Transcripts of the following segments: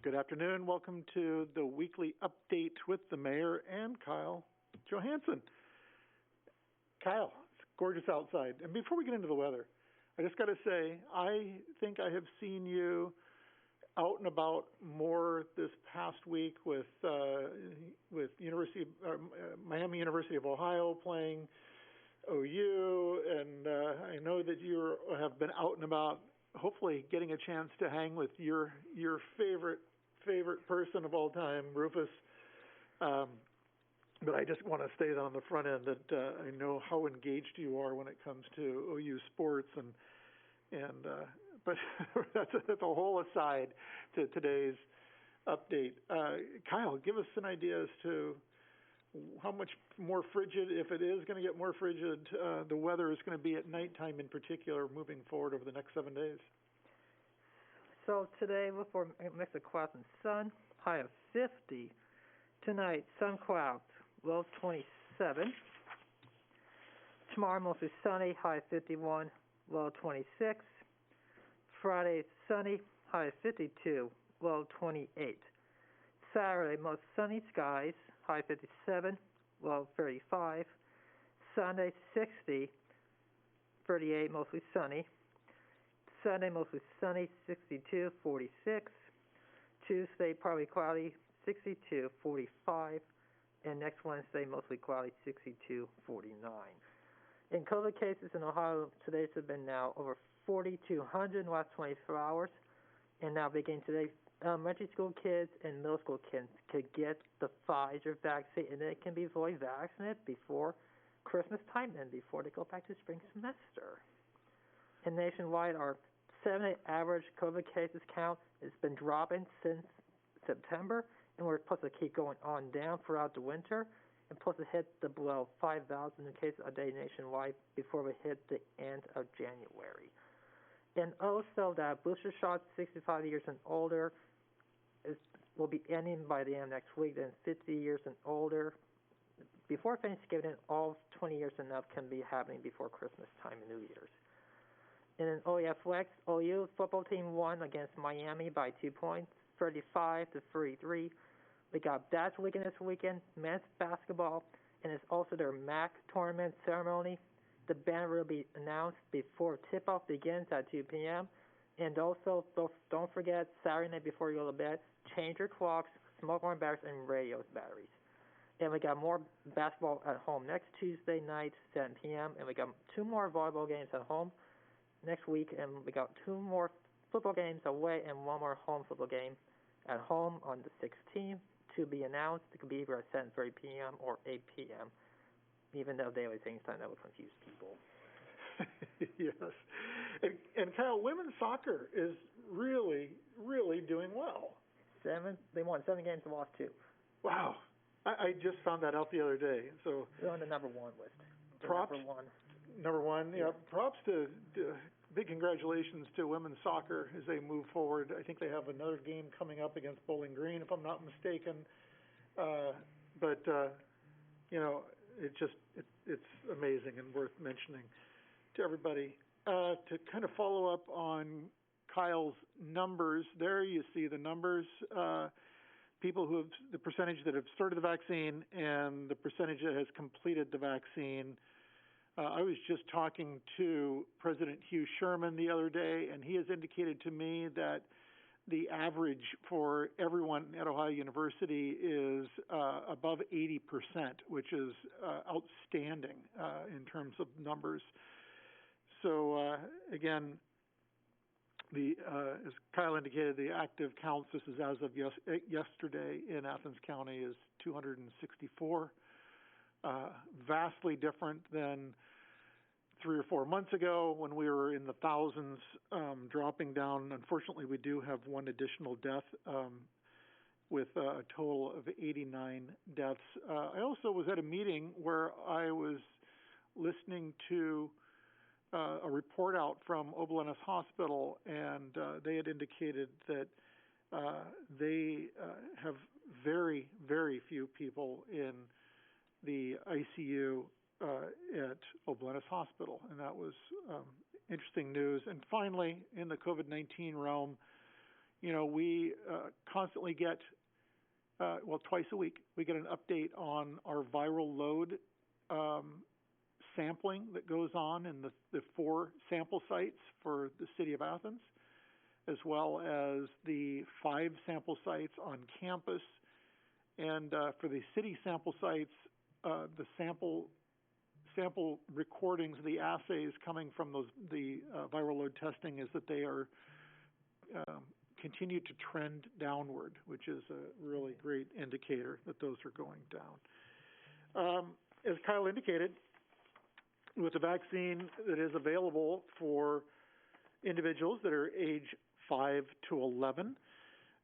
Good afternoon. Welcome to the weekly update with the mayor and Kyle Johansson. Kyle, it's gorgeous outside. And before we get into the weather, I just got to say, I think I have seen you out and about more this past week with Miami University of Ohio playing OU, and I know that you have been out and about, hopefully getting a chance to hang with your favorite person of all time, Rufus. But I just want to state on the front end that I know how engaged you are when it comes to OU sports, but that's a whole aside to today's update. Kyle, give us an idea as to how much more frigid, if it is going to get more frigid, the weather is going to be at nighttime in particular moving forward over the next 7 days. So today, look for a mix of clouds and sun, high of 50. Tonight, sun clouds, low of 27. Tomorrow, mostly sunny, high of 51, low of 26. Friday, sunny, high of 52, low of 28. Saturday, most sunny skies, high 57, low 35. Sunday, 60, 38, mostly sunny. Sunday, mostly sunny, 62, 46. Tuesday, partly cloudy, 62, 45. And next Wednesday, mostly cloudy, 62, 49. In COVID cases in Ohio, today's have been now over 4,200 in the last 24 hours. And now beginning today, elementary school kids and middle school kids could get the Pfizer vaccine, and they can be fully vaccinated before Christmas time and before they go back to spring semester. And nationwide, our 7-day average COVID cases count has been dropping since September, and we're supposed to keep going on down throughout the winter, and plus to hit the below 5,000 cases a day nationwide before we hit the end of January. And also that booster shot 65 years and older will be ending by the end of next week. Then 50 years and older, before Thanksgiving, all 20 years and up can be happening before Christmas time and New Year's. And in OU Athletics, OU football team won against Miami by 2 points, 35-33. We got Bats weekend this weekend, men's basketball, and it's also their MAC tournament ceremony. The banner will be announced before tip-off begins at 2 p.m. And also, don't forget, Saturday night before you go to bed, change your clocks, smoke alarm batteries, and radios batteries. And we got more basketball at home next Tuesday night, 7 p.m. And we got 2 more volleyball games at home next week. And we got 2 more football games away and 1 more home football game at home on the 16th to be announced. It could be either at 7:30 p.m. or 8 p.m. Even though daily things time, that would confuse people. Yes. And Kyle, women's soccer is really, really doing well. They won 7 games and lost 2. Wow. I just found that out the other day. So they're on the number 1 list. Props. Number one. Yeah. Props to big congratulations to women's soccer as they move forward. I think they have another game coming up against Bowling Green, if I'm not mistaken. It's amazing and worth mentioning to everybody. To kind of follow up on Kyle's numbers, there you see the numbers, people who have, the percentage that have started the vaccine and the percentage that has completed the vaccine. I was just talking to President Hugh Sherman the other day, and he has indicated to me that the average for everyone at Ohio University is above 80%, which is outstanding in terms of numbers. So again, as Kyle indicated, the active counts, this is as of yesterday in Athens County, is 264. Vastly different than 3 or 4 months ago when we were in the thousands, dropping down. Unfortunately, we do have 1 additional death with a total of 89 deaths. I also was at a meeting where I was listening to a report out from Oblenis Hospital, and they had indicated that they have very, very few people in the ICU at Oblenis Hospital, and that was interesting news. And finally, in the COVID-19 realm, we constantly get, twice a week, we get an update on our viral load sampling that goes on in the 4 sample sites for the city of Athens, as well as the 5 sample sites on campus. And for the city sample sites, the sample recordings, the assays coming from the viral load testing is that they are continue to trend downward, which is a really great indicator that those are going down. As Kyle indicated, with the vaccine that is available for individuals that are age 5 to 11,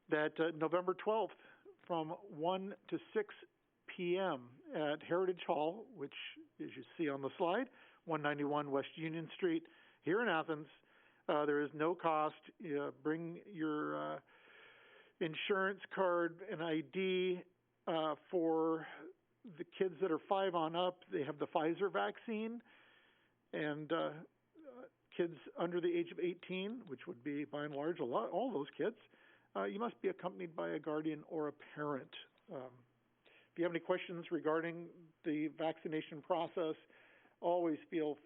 that November 12th from 1 to 6 p.m. at Heritage Hall, which, as you see on the slide, 191 West Union Street here in Athens. There is no cost. Bring your insurance card and ID. For the kids that are 5 on up, they have the Pfizer vaccine. And kids under the age of 18, which would be by and large all those kids, you must be accompanied by a guardian or a parent. If you have any questions regarding the vaccination process, always feel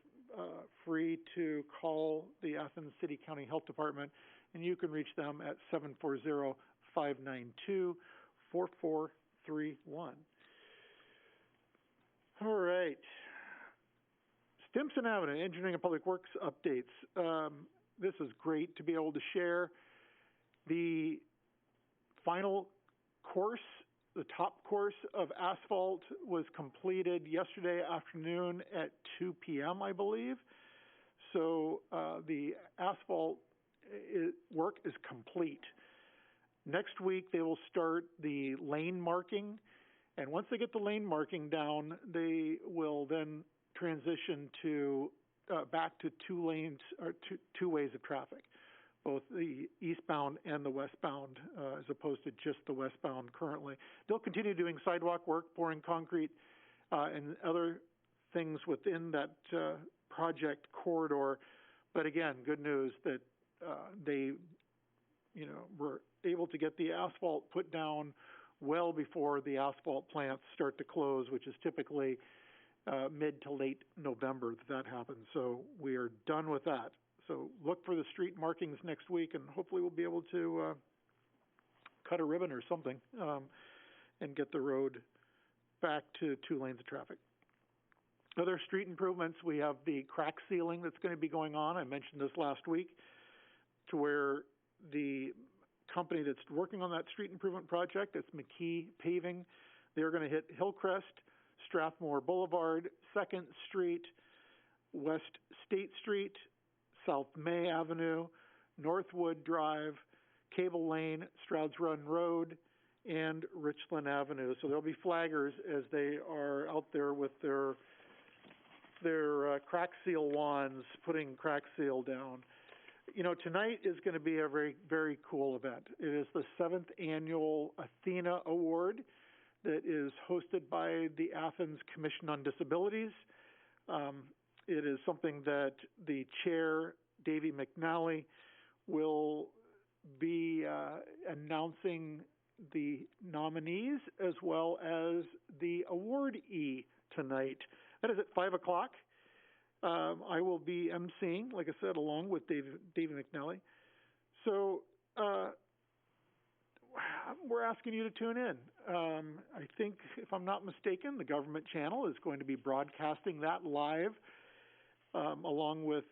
free to call the Athens City County Health Department, and you can reach them at 740-592-4431. All right. Stimson Avenue, Engineering and Public Works updates. This is great to be able to share. The final course, the top course of asphalt, was completed yesterday afternoon at 2 p.m., I believe. So the asphalt work is complete. Next week, they will start the lane marking. And once they get the lane marking down, they will then transition to back to 2 lanes or two ways of traffic, both the eastbound and the westbound, as opposed to just the westbound currently. They'll continue doing sidewalk work, pouring concrete, and other things within that project corridor. But again, good news that they, were able to get the asphalt put down well before the asphalt plants start to close, which is typically mid to late November that happens. So we are done with that. So look for the street markings next week, and hopefully we'll be able to cut a ribbon or something and get the road back to 2 lanes of traffic. Other street improvements, we have the crack sealing that's going to be going on. I mentioned this last week, to where the company that's working on that street improvement project, that's McKee Paving, they're going to hit Hillcrest, Strathmore Boulevard, 2nd Street, West State Street, South May Avenue, Northwood Drive, Cable Lane, Strouds Run Road, and Richland Avenue. So there'll be flaggers as they are out there with their crack seal wands, putting crack seal down. Tonight is going to be a very, very cool event. It is the 7th annual Athena Award that is hosted by the Athens Commission on Disabilities. It is something that the chair, Davey McNally, will be announcing the nominees as well as the awardee tonight. That is at 5 o'clock. I will be emceeing, like I said, along with Davey McNally. So we're asking you to tune in. I think, if I'm not mistaken, the government channel is going to be broadcasting that live, along with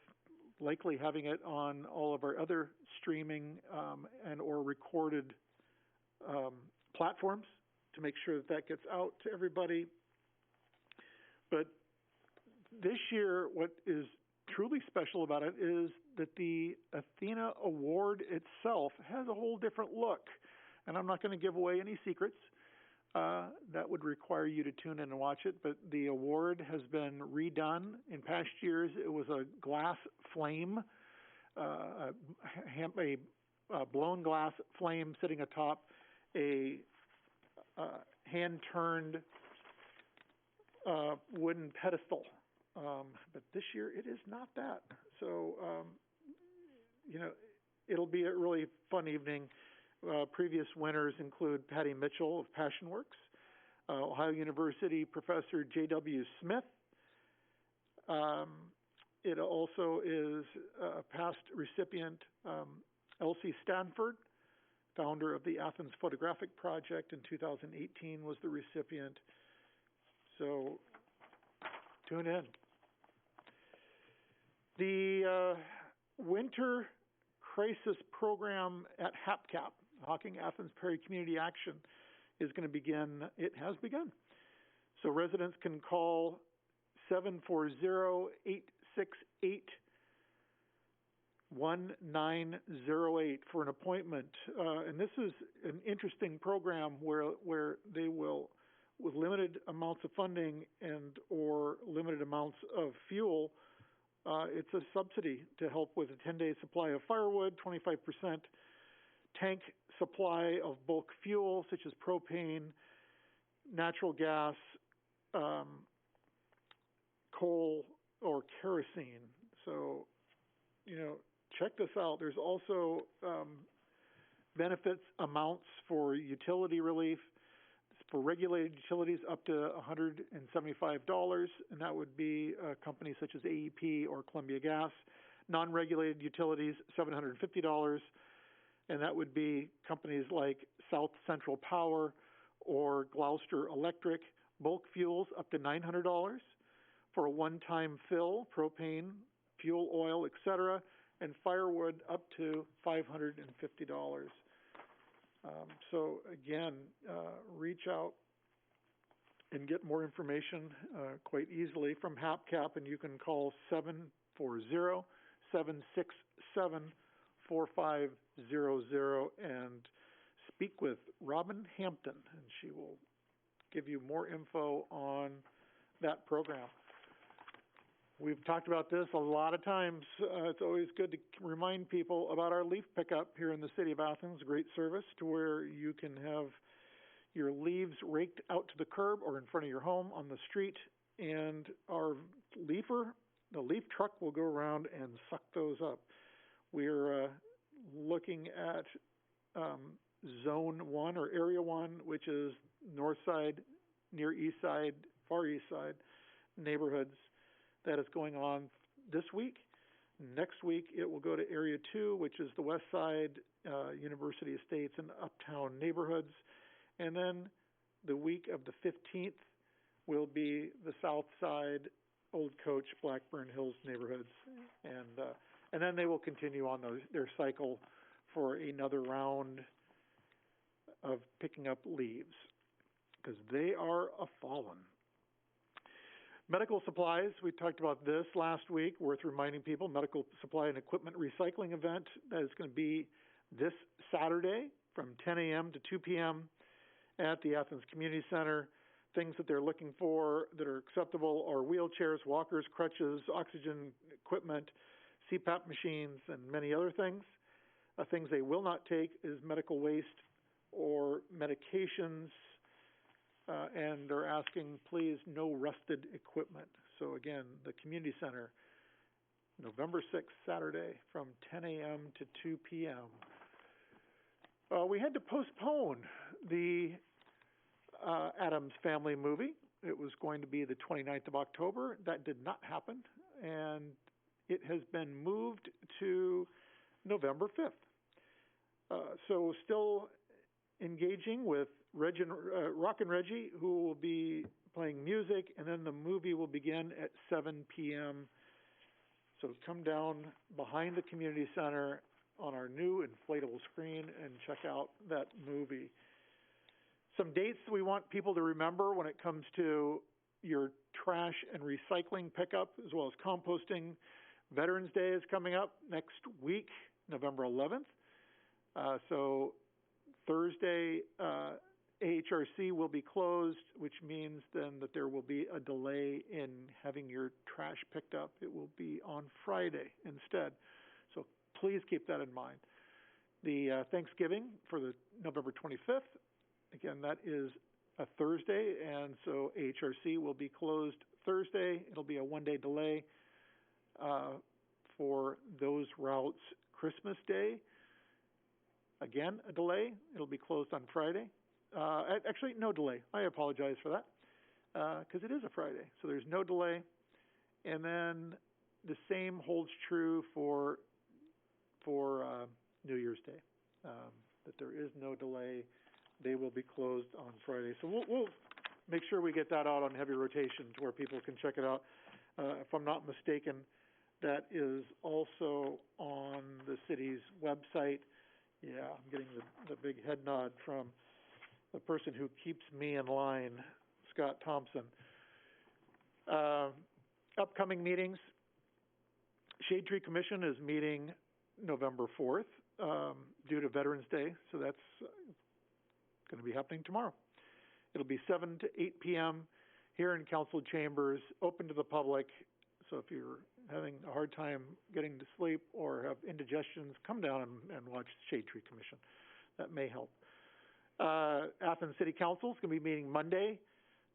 likely having it on all of our other streaming and or recorded platforms to make sure that gets out to everybody. But this year, what is truly special about it is that the Athena Award itself has a whole different look. And I'm not going to give away any secrets. That would require you to tune in and watch it. But the award has been redone. In past years, it was a glass flame, a blown glass flame sitting atop a hand-turned wooden pedestal. But this year, it is not that. So, it'll be a really fun evening. Previous winners include Patty Mitchell of PassionWorks, Ohio University Professor J.W. Smith. It also is a past recipient, Elsie Stanford, founder of the Athens Photographic Project in 2018, was the recipient. So tune in. The Winter Crisis Program at HAPCAP, Hocking Athens Perry Community Action, is going to begin. It has begun. So residents can call 740-868-1908 for an appointment. And this is an interesting program where they will, with limited amounts of funding and or limited amounts of fuel, it's a subsidy to help with a 10-day supply of firewood, 25% tank supply of bulk fuel such as propane, natural gas, coal, or kerosene. So, check this out. There's also benefits amounts for utility relief. For regulated utilities up to $175, and that would be companies such as AEP or Columbia Gas. Non-regulated utilities, $750, and that would be companies like South Central Power or Gloucester Electric. Bulk fuels up to $900 for a one-time fill, propane, fuel oil, etc., and firewood up to $550. So again, reach out and get more information quite easily from HAPCAP, and you can call 740-767-4500 and speak with Robin Hampton, and she will give you more info on that program. We've talked about this a lot of times. It's always good to remind people about our leaf pickup here in the city of Athens, a great service to where you can have your leaves raked out to the curb or in front of your home on the street, and our the leaf truck will go around and suck those up. We're looking at Zone 1 or Area 1, which is north side, near east side, far east side neighborhoods. That is going on this week. Next week, it will go to Area 2, which is the west side, University Estates and uptown neighborhoods. And then the week of the 15th will be the south side, Old Coach, Blackburn Hills neighborhoods. And then they will continue on their cycle for another round of picking up leaves, because they are a-fallen. Medical supplies, we talked about this last week, worth reminding people, medical supply and equipment recycling event that is going to be this Saturday from 10 a.m. to 2 p.m. at the Athens Community Center. Things that they're looking for that are acceptable are wheelchairs, walkers, crutches, oxygen equipment, CPAP machines, and many other things. Things they will not take is medical waste or medications, and they're asking, please, no rusted equipment. So again, the community center, November 6th, Saturday, from 10 a.m. to 2 p.m. We had to postpone the Addams Family movie. It was going to be the 29th of October. That did not happen, and it has been moved to November 5th. So still engaging with Rockin' Reggie, who will be playing music, and then the movie will begin at 7 p.m. So come down behind the community center on our new inflatable screen and check out that movie. Some dates we want people to remember when it comes to your trash and recycling pickup, as well as composting. Veterans Day is coming up next week, November 11th. So Thursday, AHRC will be closed, which means then that there will be a delay in having your trash picked up. It will be on Friday instead. So please keep that in mind. The Thanksgiving for the November 25th, again, that is a Thursday, and so AHRC will be closed Thursday. It'll be a one-day delay for those routes. Christmas Day, Again, a delay. It'll be closed on Friday. Actually, no delay. I apologize for that because it is a Friday. So there's no delay. And then the same holds true for New Year's Day, that there is no delay. They will be closed on Friday. So we'll make sure we get that out on heavy rotation to where people can check it out. If I'm not mistaken, that is also on the city's website. Yeah, I'm getting the big head nod from the person who keeps me in line, Scott Thompson. Upcoming meetings. Shade Tree Commission is meeting November 4th due to Veterans Day, so that's going to be happening tomorrow. It'll be 7 to 8 p.m. here in council chambers, open to the public. So if you're having a hard time getting to sleep or have indigestions, come down and watch Shade Tree Commission. That may help. Athens City Council is going to be meeting Monday,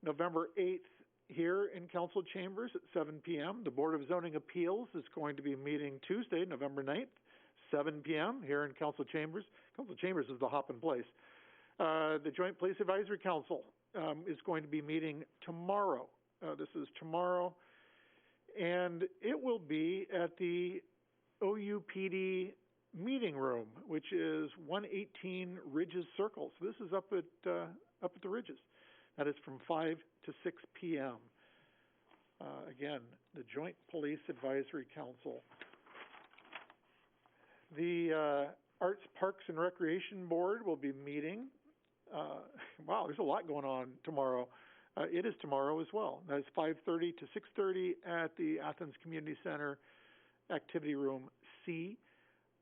November 8th, here in council chambers at 7 p.m. The Board of Zoning Appeals is going to be meeting Tuesday, November 9th, 7 p.m. here in council chambers. Council chambers is the hopping place. The Joint Police Advisory Council is going to be meeting tomorrow. This is tomorrow, and it will be at the OUPD meeting room, which is 118 Ridges Circle. So this is up at the Ridges. That is from 5 to 6 p.m. Again, the Joint Police Advisory Council. The Arts, Parks, and Recreation Board will be meeting. Wow, there's a lot going on tomorrow. It is tomorrow as well. That is 5:30 to 6:30 at the Athens Community Center, Activity Room C.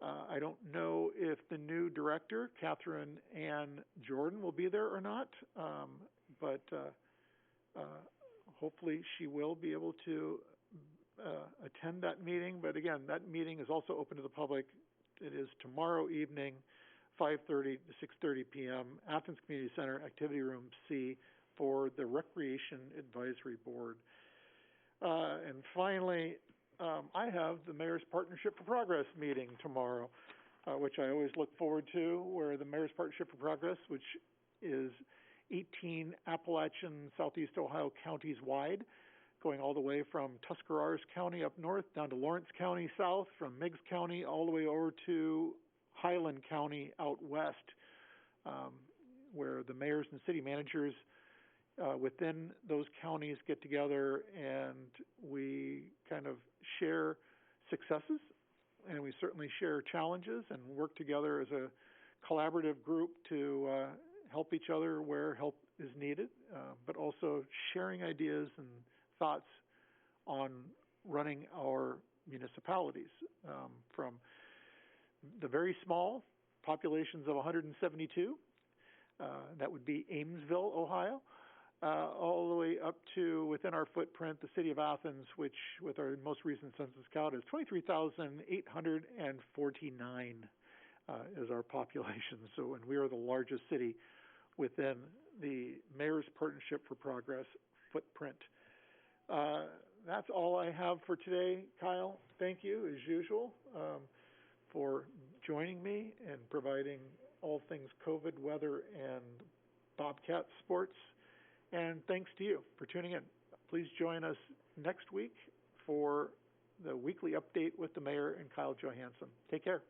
I don't know if the new director, Catherine Ann Jordan, will be there or not, but hopefully she will be able to attend that meeting. But again, that meeting is also open to the public. It is tomorrow evening, 5:30 to 6:30 p.m., Athens Community Center, Activity Room C, for the Recreation Advisory Board. And finally, I have the Mayor's Partnership for Progress meeting tomorrow, which I always look forward to, where the Mayor's Partnership for Progress, which is 18 Appalachian, Southeast Ohio counties wide, going all the way from Tuscarawas County up north down to Lawrence County south, from Meigs County all the way over to Highland County out west, where the mayors and city managers within those counties get together and we kind of share successes, and we certainly share challenges and work together as a collaborative group to help each other where help is needed, but also sharing ideas and thoughts on running our municipalities, from the very small populations of 172, that would be Amesville, Ohio, all the way up to, within our footprint, the city of Athens, which with our most recent census count is 23,849 is our population. So, and we are the largest city within the Mayor's Partnership for Progress footprint. That's all I have for today, Kyle. Thank you, as usual, for joining me and providing all things COVID, weather, and Bobcat sports. And thanks to you for tuning in. Please join us next week for the weekly update with the mayor and Kyle Johansson. Take care.